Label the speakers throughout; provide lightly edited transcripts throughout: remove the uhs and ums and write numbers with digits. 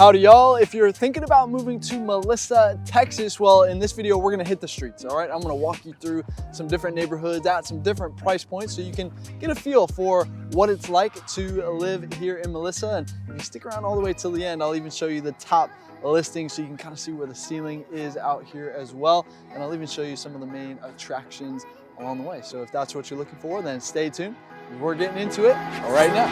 Speaker 1: Howdy y'all, if you're thinking about moving to Melissa, Texas, well in this video we're gonna hit the streets, all right? I'm gonna walk you through some different neighborhoods at some different price points so you can get a feel for what it's like to live here in Melissa. And if you stick around all the way till the end, I'll even show you the top listings so you can kind of see where the ceiling is out here as well. And I'll even show you some of the main attractions along the way. So if that's what you're looking for, then stay tuned. We're getting into it right now.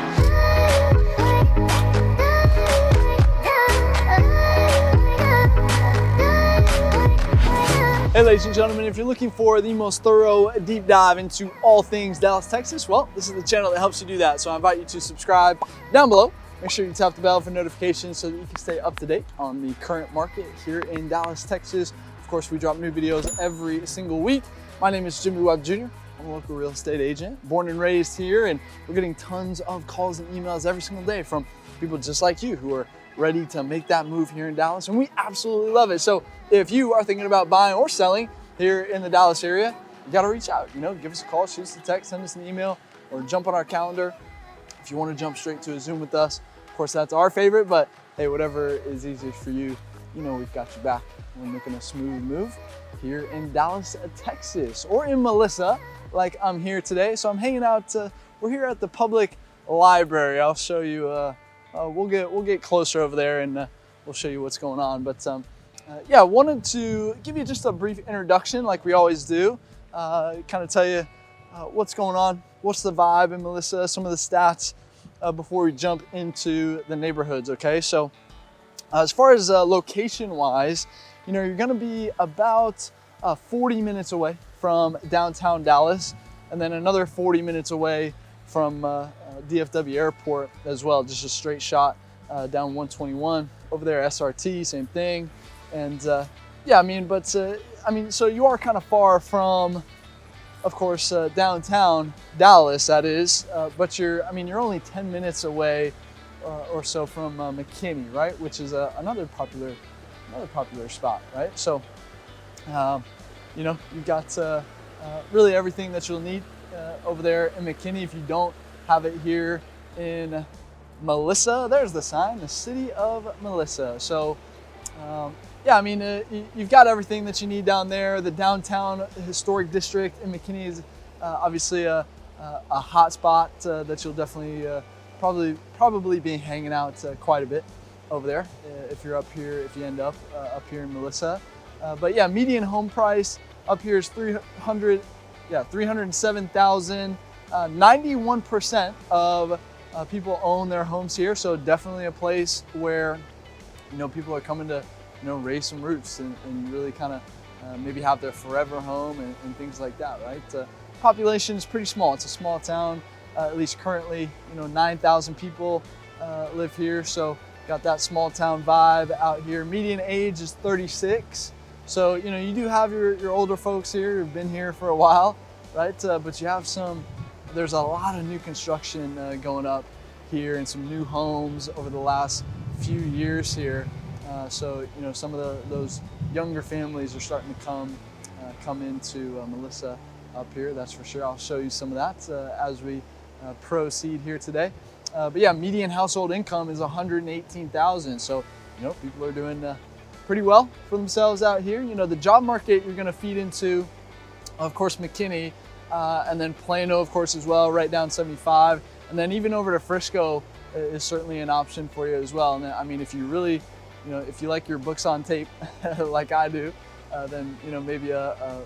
Speaker 1: Hey ladies and gentlemen, if you're looking for the most thorough deep dive into all things Dallas, Texas, well, this is the channel that helps you do that. So I invite you to subscribe down below. Make sure you tap the bell for notifications so that you can stay up to date on the current market here in Dallas, Texas. Of course, we drop new videos every single week. My name is Jimmy Webb Jr. I'm a local real estate agent, born and raised here, and we're getting tons of calls and emails every single day from people just like you who are ready to make that move here in Dallas, and we absolutely love it. So if you are thinking about buying or selling here in the Dallas area, you gotta reach out, give us a call, shoot us a text, send us an email, or jump on our calendar. If you wanna jump straight to a Zoom with us, of course that's our favorite, but hey, whatever is easiest for you, we've got your back. We're making a smooth move here in Dallas, Texas, or in Melissa, like I'm here today. So I'm hanging out, we're here at the public library. I'll show you, we'll get closer over there and we'll show you what's going on. But yeah, wanted to give you just a brief introduction like we always do, kind of tell you what's going on, what's the vibe in Melissa, some of the stats before we jump into the neighborhoods, okay? So as far as location-wise, you're gonna be about 40 minutes away from downtown Dallas, and then another 40 minutes away from DFW Airport as well, just a straight shot down 121. Over there, SRT, same thing. And yeah, so you are kind of far from, of course, downtown Dallas, that is, but you're only 10 minutes away or so from McKinney, right? Which is another popular spot, right? So, you've got really everything that you'll need over there in McKinney. If you don't have it here in Melissa, there's the sign, the city of Melissa. So, yeah, you've got everything that you need down there. The downtown historic district in McKinney is obviously a hot spot that you'll definitely probably be hanging out quite a bit over there if you're up here, if you end up here in Melissa. But yeah, median home price up here is $307,000. 91% of people own their homes here, so definitely a place where people are coming to raise some roots and really kind of maybe have their forever home and things like that, right? Population is pretty small. It's a small town, at least currently. 9,000 people live here, so got that small town vibe out here. Median age is 36, so you do have your older folks here who've been here for a while, right? But you have there's a lot of new construction going up here and some new homes over the last few years here. So some of those younger families are starting to come into Melissa up here, that's for sure. I'll show you some of that as we proceed here today. But yeah, median household income is $118,000. So people are doing pretty well for themselves out here. The job market you're going to feed into, of course, McKinney, and then Plano, of course, as well, right down 75, and then even over to Frisco is certainly an option for you as well. And if you really, if you like your books on tape like I do, then maybe a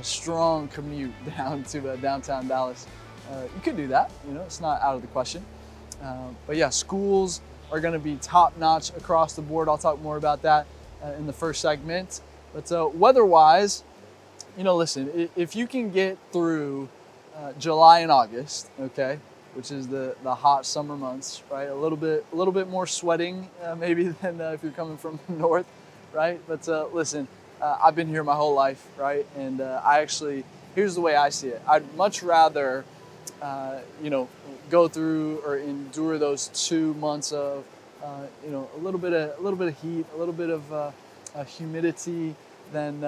Speaker 1: strong commute down to downtown Dallas. You could do that. It's not out of the question. But yeah, schools are going to be top notch across the board. I'll talk more about that in the first segment. But weather-wise, listen, if you can get through July and August, okay, which is the hot summer months, right? A little bit more sweating maybe than if you're coming from the north, right? But listen, I've been here my whole life, right? And here's the way I see it. I'd much rather, go through or endure those 2 months of, a little bit of heat, a little bit of humidity than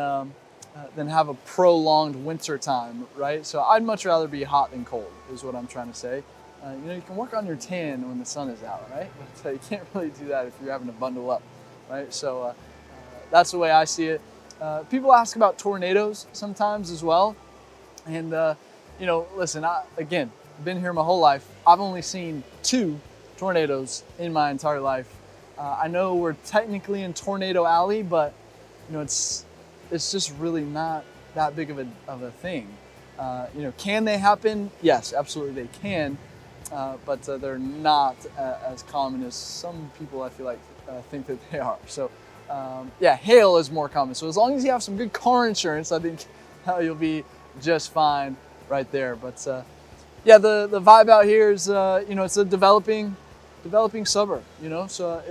Speaker 1: have a prolonged winter time, right? So I'd much rather be hot than cold, is what I'm trying to say. you can work on your tan when the sun is out, right? But you can't really do that if you're having to bundle up, right? So that's the way I see it. People ask about tornadoes sometimes as well. And, listen, again, been here my whole life. I've only seen 2 tornadoes in my entire life. I know we're technically in Tornado Alley, but, it's just really not that big of a thing. Can they happen? Yes, absolutely they can. But they're not as common as some people, I feel like, think that they are. So, hail is more common. So as long as you have some good car insurance, I think you'll be just fine right there. But the vibe out here is, it's a developing suburb. So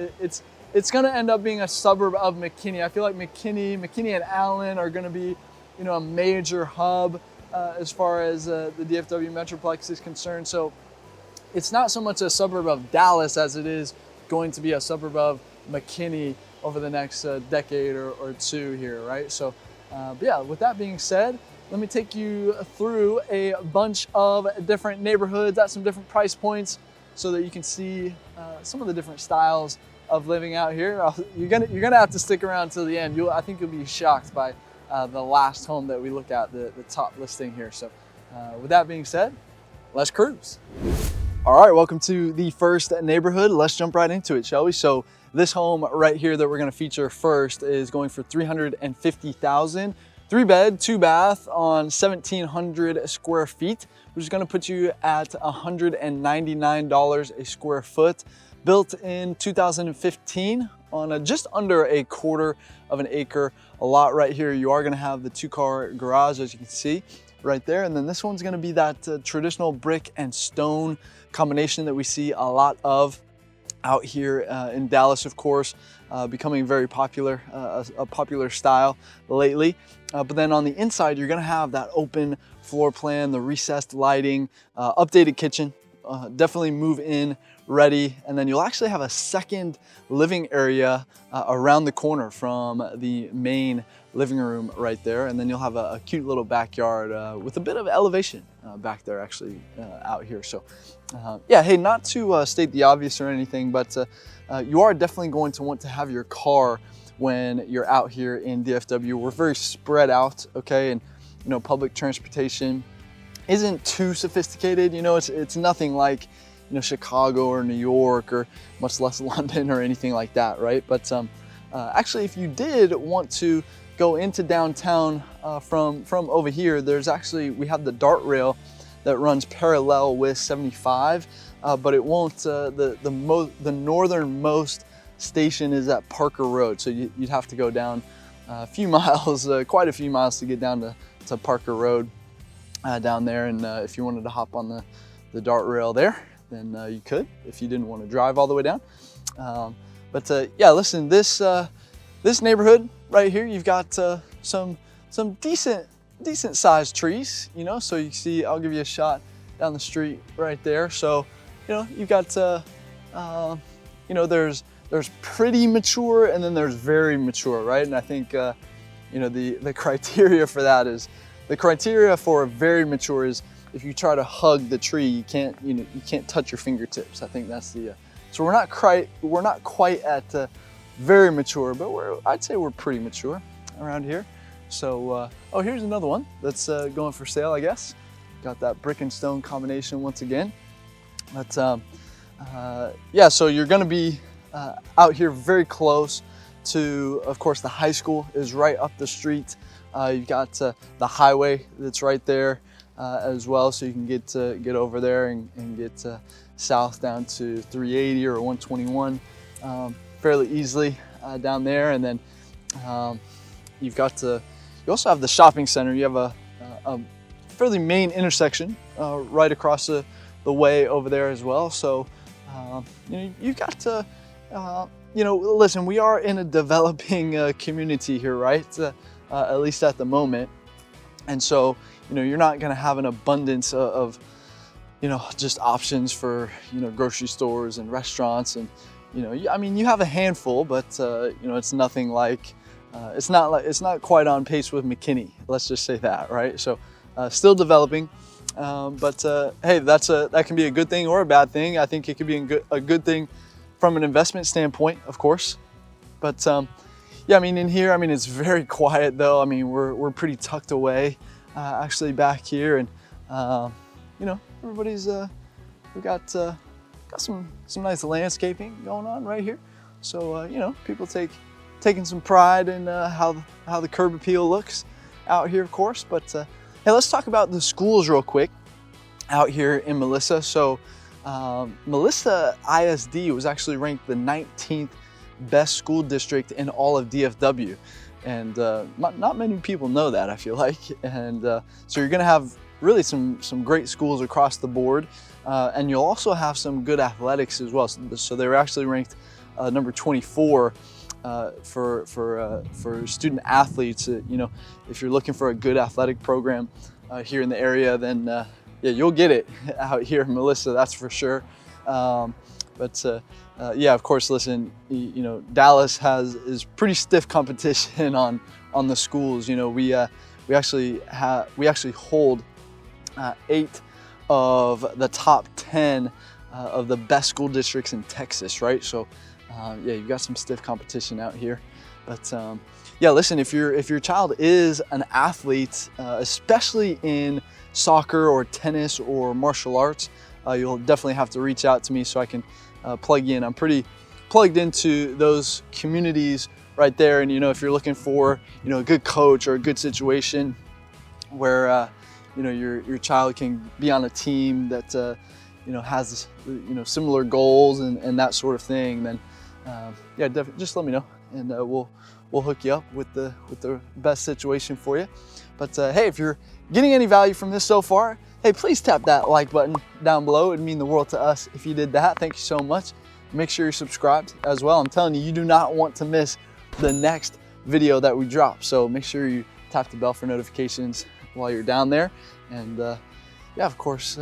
Speaker 1: it's going to end up being a suburb of McKinney. I feel like McKinney and Allen are going to be, a major hub as far as the DFW Metroplex is concerned. So it's not so much a suburb of Dallas as it is going to be a suburb of McKinney over the next decade or 2 here, right? So, with that being said, let me take you through a bunch of different neighborhoods at some different price points so that you can see some of the different styles of living out here. You're gonna have to stick around till the end. I think you'll be shocked by the last home that we look at, the top listing here. So, with that being said, let's cruise. All right, welcome to the first neighborhood. Let's jump right into it, shall we? So this home right here that we're gonna feature first is going for $350,000, 3-bed, 2-bath on 1,700 square feet, which is gonna put you at $199 a square foot. Built in 2015 on just under a quarter of an acre. A lot right here. You are gonna have the 2-car garage, as you can see right there. And then this one's gonna be that traditional brick and stone combination that we see a lot of out here in Dallas, of course, becoming very popular, a popular style lately. But then on the inside, you're gonna have that open floor plan, the recessed lighting, updated kitchen, definitely move in ready. And then you'll actually have a second living area around the corner from the main living room right there. And then you'll have a cute little backyard with a bit of elevation back there actually out here. So hey, not to state the obvious or anything, but you are definitely going to want to have your car when you're out here in DFW. We're very spread out, okay? And public transportation isn't too sophisticated. It's nothing like Chicago or New York or much less London or anything like that, right? But actually, if you did want to go into downtown from over here, we have the dart rail that runs parallel with 75, but it won't. The northernmost station is at Parker Road, so you'd have to go down a few miles, quite a few miles to get down to Parker Road down there. And if you wanted to hop on the dart rail there, then you could, if you didn't want to drive all the way down. Listen, this neighborhood right here, you've got some decent sized trees, so you see, I'll give you a shot down the street right there. So, you've got, there's pretty mature and then there's very mature, right? And I think, the criteria for that is, the criteria for a very mature is if you try to hug the tree, you can't touch your fingertips. I think that's so we're not quite at very mature, but I'd say we're pretty mature around here. So, here's another one that's going for sale, I guess. Got that brick and stone combination once again. But so you're gonna be out here very close to, of course, the high school is right up the street. You've got the highway that's right there as well, so you can get over there and get south down to 380 or 121 fairly easily down there. And then you also have the shopping center. You have a fairly main intersection right across the way over there as well. So you've got to listen, we are in a developing community here, right? At least at the moment. And so you're not going to have an abundance of just options for grocery stores and restaurants, and you have a handful, but it's nothing like it's not quite on pace with McKinney, let's just say that, right? So still developing. Hey, that can be a good thing or a bad thing. I think it could be a good thing from an investment standpoint, of course. But yeah, I mean, in here, I mean, it's very quiet though. I mean, we're pretty tucked away, actually back here, and you know, everybody's we got some nice landscaping going on right here. So you know, people taking some pride in how the curb appeal looks out here, of course. But hey, let's talk about the schools real quick out here in Melissa. So Melissa ISD was actually ranked the 19th best school district in all of DFW. And not many people know that, I feel like. And so you're gonna have really some great schools across the board. And you'll also have some good athletics as well. So they were actually ranked number 24 for student athletes. You know, if you're looking for a good athletic program here in the area, then yeah, you'll get it out here in Melissa, that's for sure. Yeah, of course, listen, you know, Dallas is pretty stiff competition on the schools. You know, we actually hold 8 of the top 10 of the best school districts in Texas, right? So yeah, you've got some stiff competition out here. But yeah, listen, if your child is an athlete, especially in soccer or tennis or martial arts, you'll definitely have to reach out to me so I can plug you in. I'm pretty plugged into those communities right there. And you know, if you're looking for, you know, a good coach or a good situation where you know, your child can be on a team that you know, has, you know, similar goals and that sort of thing, then yeah, definitely just let me know, and we'll hook you up with the best situation for you. But hey, if you're getting any value from this so far, hey, please tap that like button down below. It'd mean the world to us if you did that. Thank you so much. Make sure you're subscribed as well. I'm telling you, you do not want to miss the next video that we drop. So make sure you tap the bell for notifications while you're down there. And yeah, of course,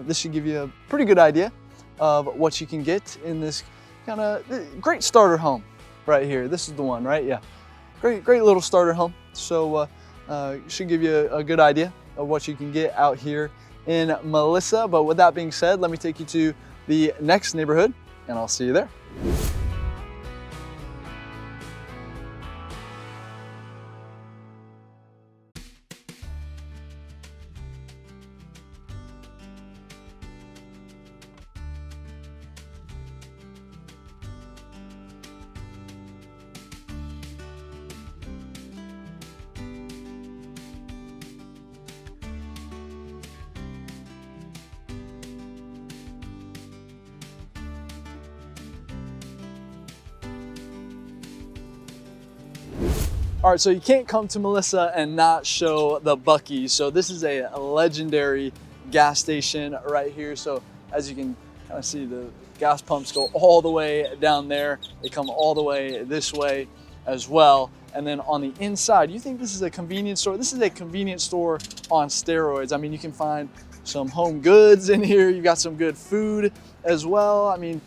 Speaker 1: this should give you a pretty good idea of what you can get in this kind of great starter home right here. This is the one, right? Yeah, great little starter home. So should give you a good idea of what you can get out here in Melissa. But with that being said, let me take you to the next neighborhood, and I'll see you there. All right, so you can't come to Melissa and not show the Buc-ee's. So this is a legendary gas station right here. So as you can kind of see, the gas pumps go all the way down there. They come all the way this way as well. And then on the inside, you think this is a convenience store? This is a convenience store on steroids. I mean, you can find some home goods in here. You've got some good food as well. I mean,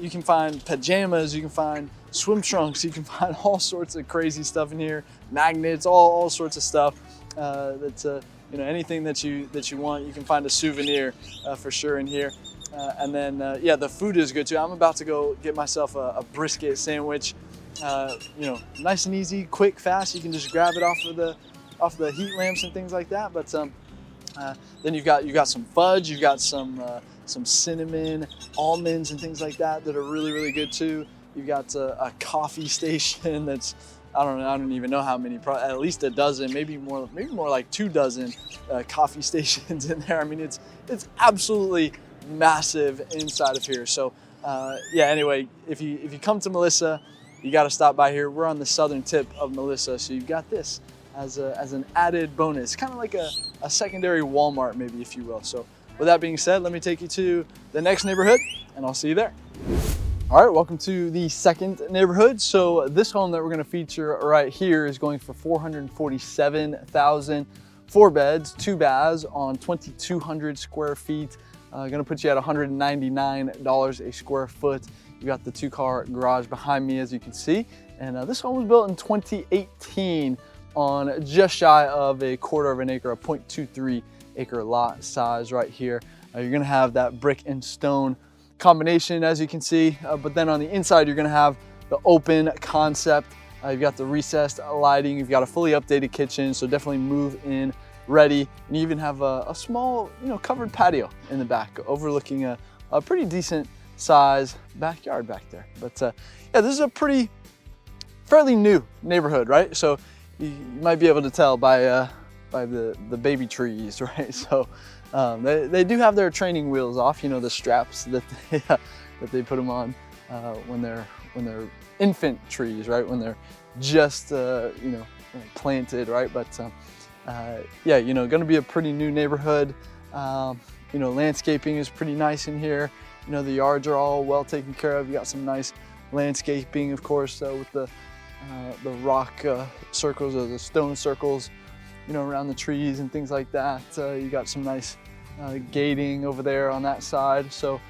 Speaker 1: you can find pajamas, you can find swim trunks, you can find all sorts of crazy stuff in here, magnets, all sorts of stuff. That's you know, anything that you want, you can find a souvenir for sure in here. And then yeah, the food is good too. I'm about to go get myself a brisket sandwich. You know, nice and easy, quick, fast. You can just grab it off the heat lamps and things like that. But then you've got some fudge, you've got some cinnamon, almonds, and things like that are really good too. You've got a coffee station that's, I don't even know how many, at least a dozen, maybe more like 2 dozen coffee stations in there. I mean, it's absolutely massive inside of here. So yeah, anyway, if you come to Melissa, you got to stop by here. We're on the southern tip of Melissa, so you've got this as an added bonus, kind of like a secondary Walmart, maybe, if you will. So with that being said, let me take you to the next neighborhood, and I'll see you there. All right, welcome to the second neighborhood. So this home that we're gonna feature right here is going for $447,000, 4 beds, 2 baths on 2,200 square feet. Gonna put you at $199 a square foot. You got the 2-car garage behind me, as you can see. And this home was built in 2018 on just shy of a 1/4 of an acre, a 0.23 acre lot size right here. You're gonna have that brick and stone combination, as you can see, but then on the inside, you're gonna have the open concept. You've got the recessed lighting, you've got a fully updated kitchen, so definitely move in ready. And you even have a small, covered patio in the back, overlooking a pretty decent size backyard back there. But yeah, this is a fairly new neighborhood, right? So you might be able to tell by the baby trees, right? So they do have their training wheels off, the straps that they put them on when they're infant trees, right? When they're just planted, right? But yeah, gonna be a pretty new neighborhood. Landscaping is pretty nice in here. The yards are all well taken care of. You got some nice landscaping, of course, with the rock circles or the stone circles, around the trees and things like that. You got some nice gating over there on that side. So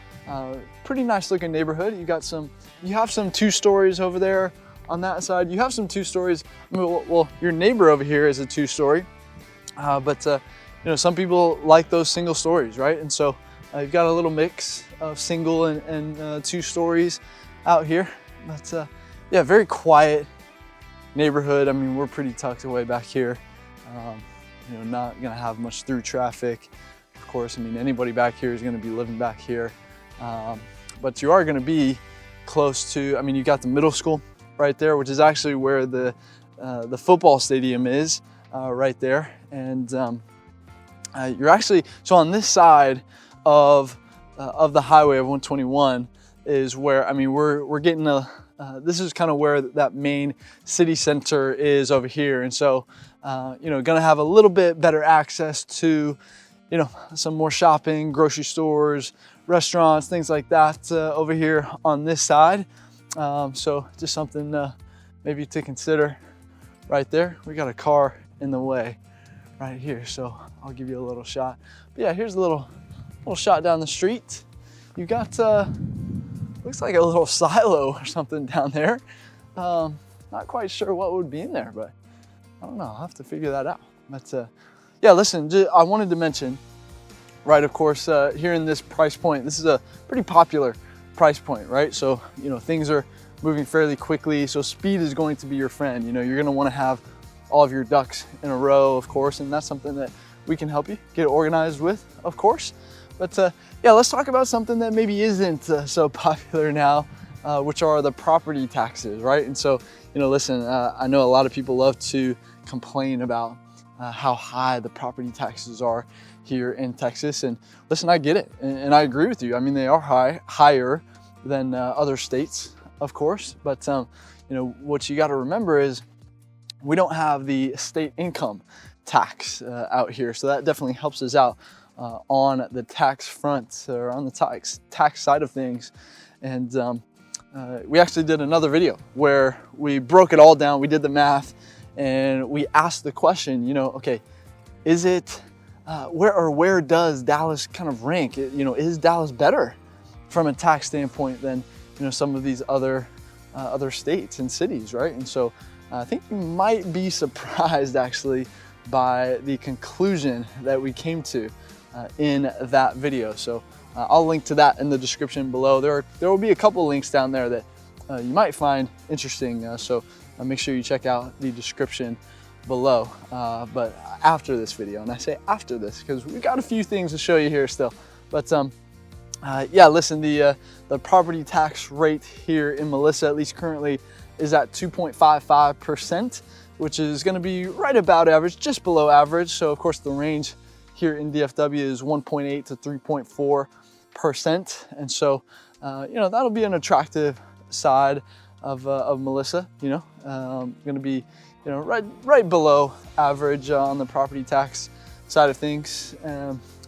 Speaker 1: pretty nice looking neighborhood. You have some 2 stories over there on that side. You have some 2 stories. Well, your neighbor over here is a 2-story, but some people like those single stories, right? And so you've got a little mix of single and 2 stories out here. But yeah, very quiet neighborhood. I mean, we're pretty tucked away back here. Not gonna have much through traffic. Of course, I mean, anybody back here is gonna be living back here. But you are gonna be close to, you got the middle school right there, which is actually where the football stadium is, right there. And you're actually, so on this side of the highway of 121 is where, we're getting this is kind of where that main city center is over here. And so, gonna have a little bit better access to, some more shopping, grocery stores, restaurants, things like that over here on this side. So just something maybe to consider right there. We got a car in the way right here, so I'll give you a little shot. But yeah, here's a little shot down the street. You got, looks like a little silo or something down there. Not quite sure what would be in there, but I don't know, I'll have to figure that out. But yeah, listen, I wanted to mention, right, of course, here in this price point, this is a pretty popular price point, right? So, things are moving fairly quickly, so speed is going to be your friend. You're gonna wanna have all of your ducks in a row, of course, and that's something that we can help you get organized with, of course. But yeah, let's talk about something that maybe isn't so popular now, which are the property taxes, right? And so, listen, I know a lot of people love to complain about how high the property taxes are here in Texas. And listen, I get it, and I agree with you. They are higher than other states, of course. But what you got to remember is we don't have the state income tax out here, so that definitely helps us out on the tax front, or on the tax side of things. And we actually did another video where we broke it all down. We did the math and we asked the question, okay, is it where does Dallas kind of rank? Is Dallas better from a tax standpoint than some of these other states and cities, right? And so I think you might be surprised actually by the conclusion that we came to in that video. So I'll link to that in the description below. There will be a couple links down there that you might find interesting. So make sure you check out the description below. But after this video, and I say after this because we got a few things to show you here still. But yeah, listen, the property tax rate here in Melissa, at least currently, is at 2.55%, which is going to be right about average, just below average. So of course the range here in DFW is 1.8 to 3.4%. And so, that'll be an attractive side of Melissa, going to be, right below average on the property tax side of things.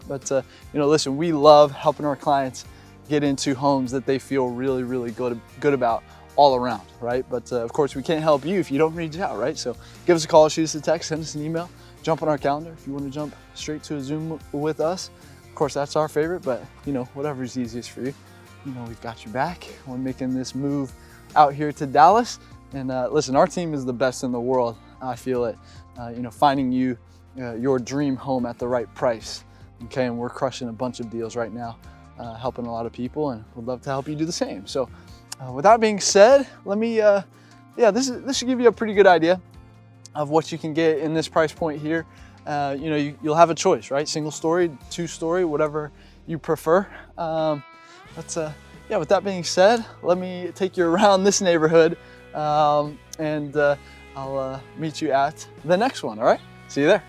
Speaker 1: But listen, we love helping our clients get into homes that they feel really, really good about all around, right? But of course, we can't help you if you don't reach out, right? So give us a call, shoot us a text, send us an email, jump on our calendar if you want to jump straight to a Zoom with us. Of course, that's our favorite, but whatever's easiest for you. We've got your back when making this move out here to Dallas. And listen, our team is the best in the world. I feel it. Finding you your dream home at the right price Okay, and we're crushing a bunch of deals right now, helping a lot of people, and would love to help you do the same. So with that being said, let me, this should give you a pretty good idea of what you can get in this price point here. You know, you'll have a choice, right? Single story, 2-story, whatever you prefer. With that being said, let me take you around this neighborhood, and I'll meet you at the next one, all right? See you there.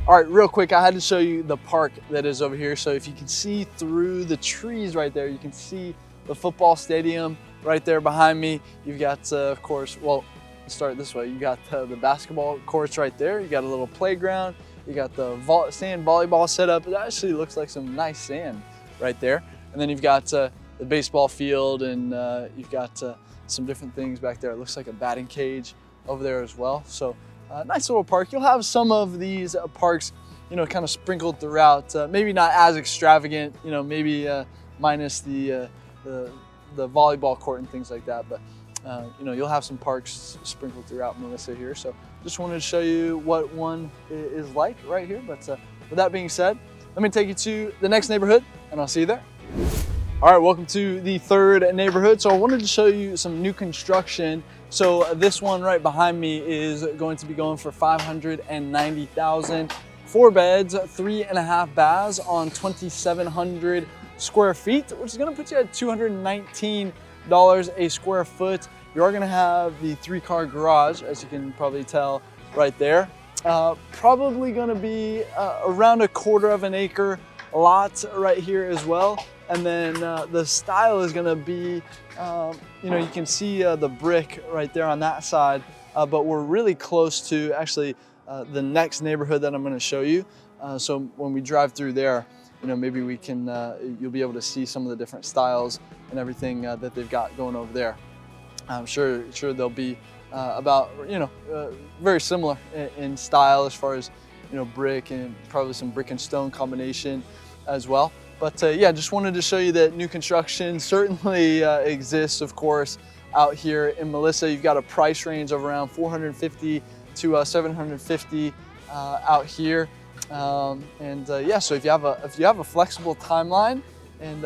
Speaker 1: All right, real quick, I had to show you the park that is over here. So if you can see through the trees right there, you can see the football stadium right there behind me. You've got, of course, well, let's start this way. You got the basketball courts right there. You got a little playground. You got the sand volleyball set up. It actually looks like some nice sand right there. And then you've got the baseball field, and you've got some different things back there. It looks like a batting cage over there as well. So nice little park. You'll have some of these parks, you know, kind of sprinkled throughout. Maybe not as extravagant, you know, maybe minus the volleyball court and things like that. But you know, you'll have some parks sprinkled throughout Melissa here. So just wanted to show you what one is like right here. But with that being said, let me take you to the next neighborhood, and I'll see you there. All right, welcome to the third neighborhood. So I wanted to show you some new construction. So this one right behind me is going to be going for $590,000. 4 beds, 3.5 baths on 2,700 square feet, which is gonna put you at $219 a square foot. You are gonna have the 3-car garage, as you can probably tell right there. Probably gonna be around 1/4 of an acre lot right here as well. And then the style is gonna be, you know, you can see the brick right there on that side, but we're really close to actually the next neighborhood that I'm gonna show you. So when we drive through there, you know, maybe we can, you'll be able to see some of the different styles and everything that they've got going over there. I'm sure they'll be about, you know, very similar in style as far as, you know, brick and probably some brick and stone combination as well. But yeah, just wanted to show you that new construction certainly exists, of course, out here in Melissa. You've got a price range of around $450 to $750 out here. Yeah, so if you have a flexible timeline, and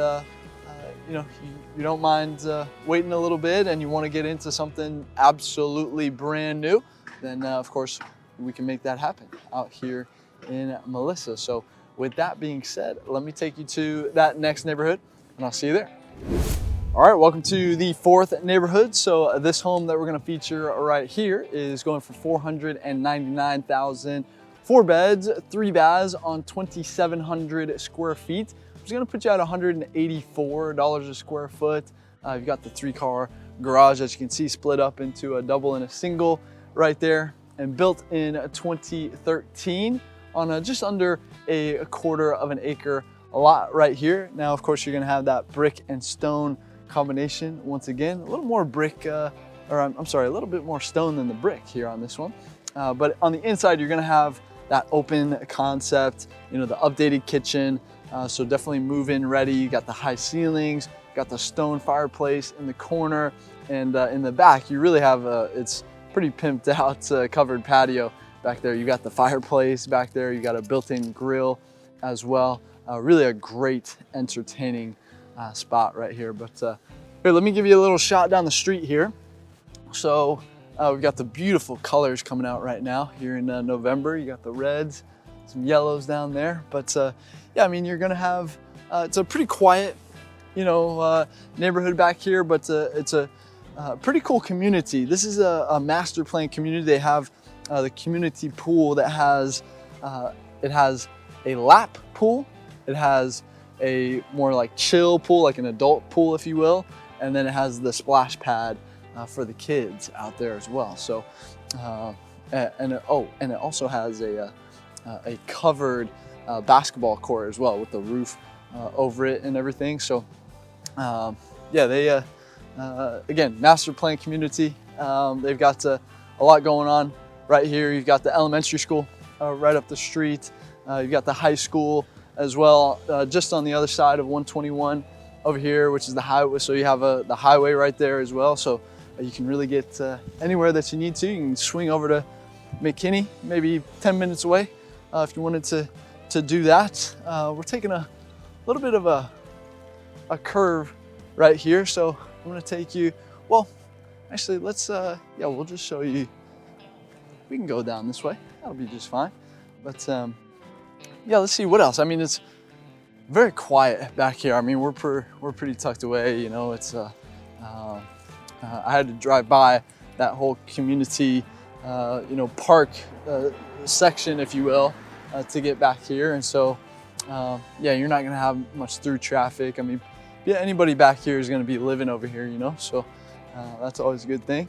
Speaker 1: you know, you don't mind waiting a little bit, and you want to get into something absolutely brand new, then of course we can make that happen out here in Melissa. So with that being said, let me take you to that next neighborhood, and I'll see you there. All right, welcome to the fourth neighborhood. So this home that we're gonna feature right here is going for $499,000. 4 beds, 3 baths on 2,700 square feet. It's gonna put you at $184 a square foot. You've got the 3-car garage, as you can see, split up into a double and a single right there, and built in 2013 on just under 1/4 of an acre lot right here. Now, of course, you're gonna have that brick and stone combination. Once again, a little more brick, or I'm sorry, a little bit more stone than the brick here on this one. But on the inside, you're gonna have that open concept, you know, the updated kitchen. So definitely move-in ready. You got the high ceilings, got the stone fireplace in the corner, and in the back, you really have it's pretty pimped out covered patio back there. You got the fireplace back there. You got a built-in grill as well. Really a great entertaining spot right here. But here, let me give you a little shot down the street here. So we've got the beautiful colors coming out right now here in November. You got the reds, some yellows down there. But yeah, I mean, you're gonna have, it's a pretty quiet, you know, neighborhood back here, but it's a pretty cool community. This is a master plan community. They have the community pool that has, it has a lap pool. It has a more like chill pool, like an adult pool, if you will. And then it has the splash pad for the kids out there as well. So, and it also has a covered basketball court as well with the roof over it and everything. So yeah, they again, master plan community. They've got a lot going on right here. You've got the elementary school right up the street. You've got the high school as well, just on the other side of 121 over here, which is the highway. So you have the highway right there as well. So you can really get anywhere that you need to. You can swing over to McKinney, maybe 10 minutes away if you wanted to do that. We're taking a little bit of a curve right here. So I'm gonna take you, well, actually let's, yeah, we'll just show you. We can go down this way, that'll be just fine. But yeah, let's see what else. I mean, it's very quiet back here. I mean, we're pretty tucked away, you know. It's I had to drive by that whole community, you know, park section, if you will, to get back here. And so, yeah, you're not gonna have much through traffic. I mean, yeah, anybody back here is gonna be living over here, you know, so that's always a good thing.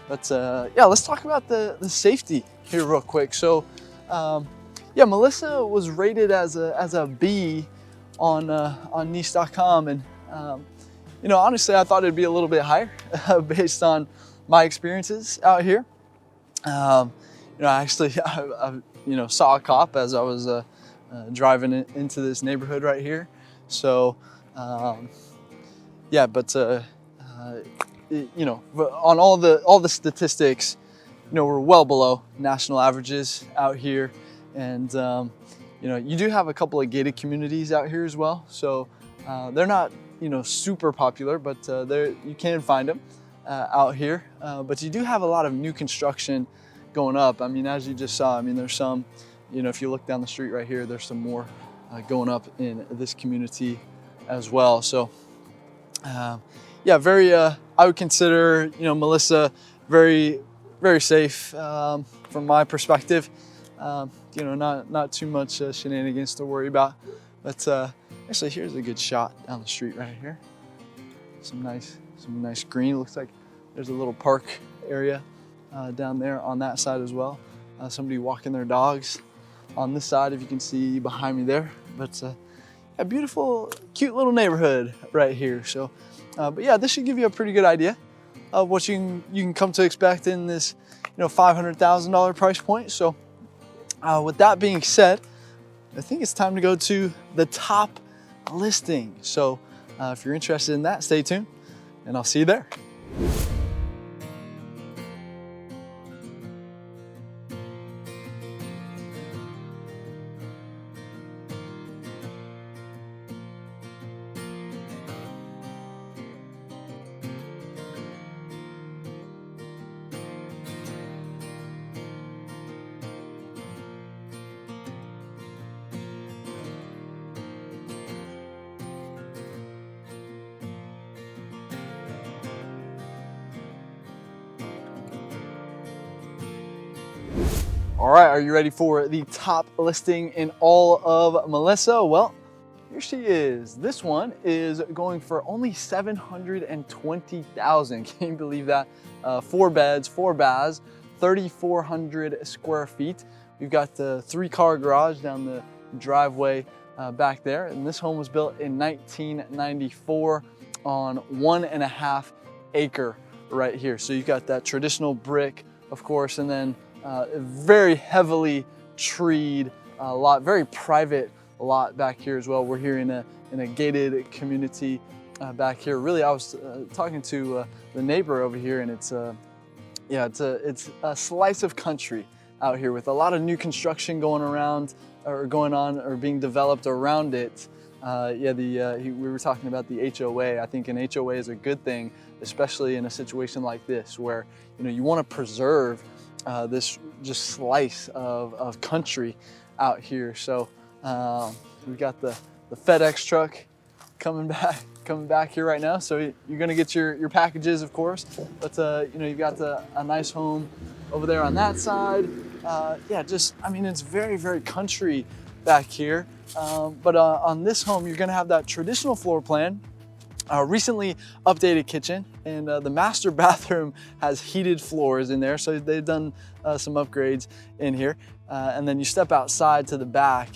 Speaker 1: But yeah, let's talk about the safety here real quick. So, yeah, Melissa was rated as a B on niche.com, and you know, honestly, I thought it'd be a little bit higher based on my experiences out here. You know, actually, I you know, saw a cop as I was driving into this neighborhood right here. So, yeah, but you know, on all the statistics, you know, we're well below national averages out here, and you know, you do have a couple of gated communities out here as well. So they're not, you know, super popular, but you can find them out here. But you do have a lot of new construction going up. I mean, as you just saw, I mean, there's some, you know, if you look down the street right here, there's some more going up in this community as well. So yeah, very, I would consider, you know, Melissa very, very safe from my perspective. You know, not too much shenanigans to worry about. But actually, here's a good shot down the street right here. Some nice green. Looks like there's a little park area down there on that side as well. Somebody walking their dogs on this side, if you can see behind me there. But a beautiful, cute little neighborhood right here. So, but yeah, this should give you a pretty good idea of what you can come to expect in this, you know, $500,000 price point. So, with that being said, I think it's time to go to the top listing. So, if you're interested in that, stay tuned, and I'll see you there. All right, are you ready for the top listing in all of Melissa? Well, here she is. This one is going for only $720,000. Can you believe that? 4 beds, 4 baths, 3,400 square feet. We've got the 3-car garage down the driveway back there. And this home was built in 1994 on 1.5 acre right here. So you've got that traditional brick, of course, and then very heavily treed lot, very private lot back here as well. We're here in a gated community back here. Really, I was talking to the neighbor over here, and it's yeah, it's a slice of country out here with a lot of new construction going on or being developed around it. Yeah, we were talking about the HOA. I think an HOA is a good thing, especially in a situation like this where, you know, you want to preserve this just slice of country out here. So we've got the FedEx truck coming back here right now. So you're gonna get your packages, of course, but you know, you've got a nice home over there on that side. Yeah, just, I mean, it's very, very country back here. But on this home, you're gonna have that traditional floor plan, recently updated kitchen, and the master bathroom has heated floors in there. So they've done some upgrades in here. And then you step outside to the back,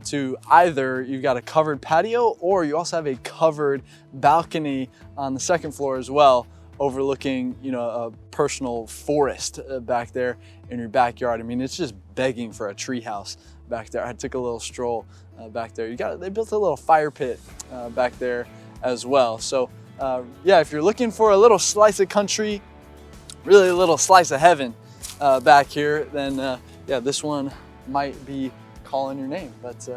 Speaker 1: to either you've got a covered patio or you also have a covered balcony on the second floor as well, overlooking, you know, a personal forest back there in your backyard. I mean, it's just begging for a tree house back there. I took a little stroll back there. They built a little fire pit back there as well. So yeah, if you're looking for a little slice of country, really a little slice of heaven back here, then yeah, this one might be calling your name. But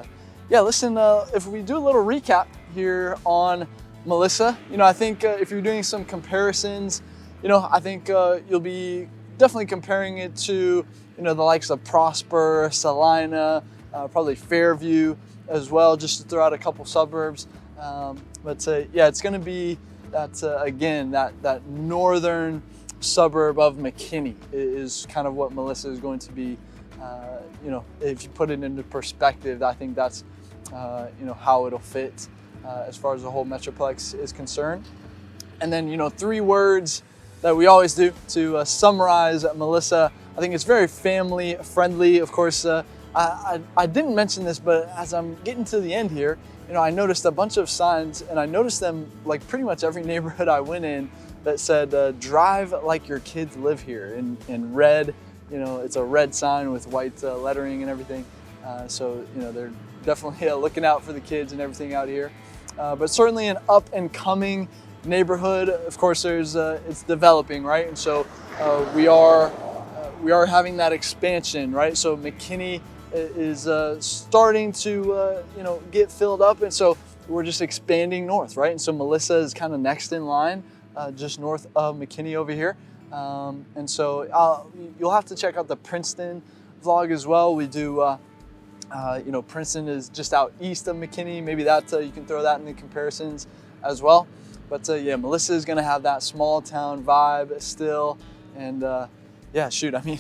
Speaker 1: yeah, listen, if we do a little recap here on Melissa, you know, I think if you're doing some comparisons, you know, I think you'll be definitely comparing it to, you know, the likes of Prosper, Salina, probably Fairview as well, just to throw out a couple suburbs. But yeah, it's going to be that, again, that northern suburb of McKinney is kind of what Melissa is going to be. You know, if you put it into perspective, I think that's, you know, how it'll fit as far as the whole Metroplex is concerned. And then, you know, 3 words that we always do to summarize Melissa. I think it's very family friendly. Of course, I didn't mention this, but as I'm getting to the end here, you know, I noticed a bunch of signs, and I noticed them like pretty much every neighborhood I went in that said, drive like your kids live here, in red. You know, it's a red sign with white lettering and everything. So, you know, they're definitely looking out for the kids and everything out here. But certainly an up and coming neighborhood. Of course, there's it's developing, right? And so we are having that expansion, right? So McKinney is starting to you know, get filled up, and so we're just expanding north, right? And so Melissa is kind of next in line, just north of McKinney over here. And so you'll have to check out the Princeton vlog as well. We do, you know, Princeton is just out east of McKinney. Maybe that you can throw that in the comparisons as well. But yeah, Melissa is going to have that small town vibe still. And yeah, shoot, I mean,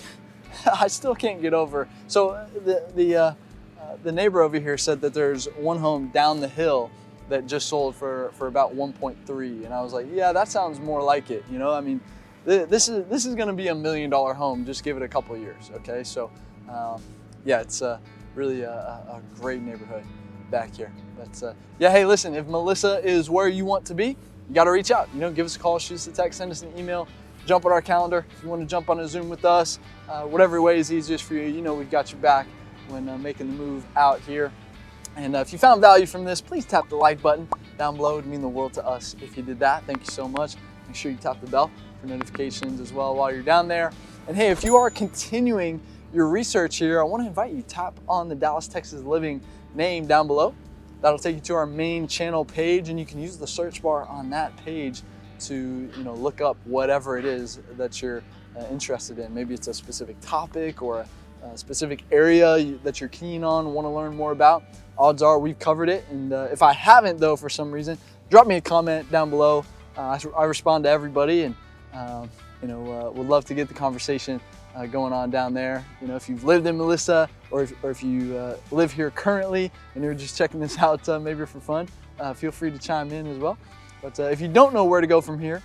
Speaker 1: I still can't get over. So the neighbor over here said that there's one home down the hill that just sold for about 1.3. And I was like, yeah, that sounds more like it. You know, I mean, this is going to be $1 million home. Just give it a couple years, okay? So, yeah, it's really a great neighborhood back here. But yeah, hey, listen, if Melissa is where you want to be, you got to reach out. You know, give us a call, shoot us a text, send us an email, jump on our calendar. If you want to jump on a Zoom with us, whatever way is easiest for you, you know, we've got your back when making the move out here. And if you found value from this, please tap the like button down below. It would mean the world to us if you did that. Thank you so much. Make sure you tap the bell for notifications as well while you're down there. And hey, if you are continuing your research here, I want to invite you to tap on the Dallas, Texas Living name down below. That'll take you to our main channel page, and you can use the search bar on that page to, you know, look up whatever it is that you're interested in. Maybe it's a specific topic or a specific area that you're keen on, want to learn more about. Odds are we've covered it. And if I haven't, though, for some reason, drop me a comment down below. I respond to everybody, and you know, would love to get the conversation going on down there. You know, if you've lived in Melissa, or if you live here currently and you're just checking this out maybe for fun, feel free to chime in as well. But if you don't know where to go from here,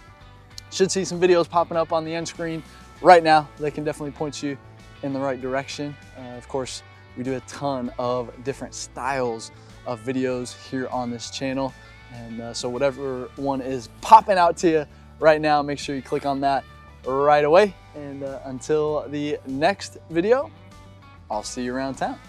Speaker 1: should see some videos popping up on the end screen right now. They can definitely point you in the right direction. Of course, we do a ton of different styles of videos here on this channel. And so whatever one is popping out to you right now, make sure you click on that right away. And until the next video, I'll see you around town.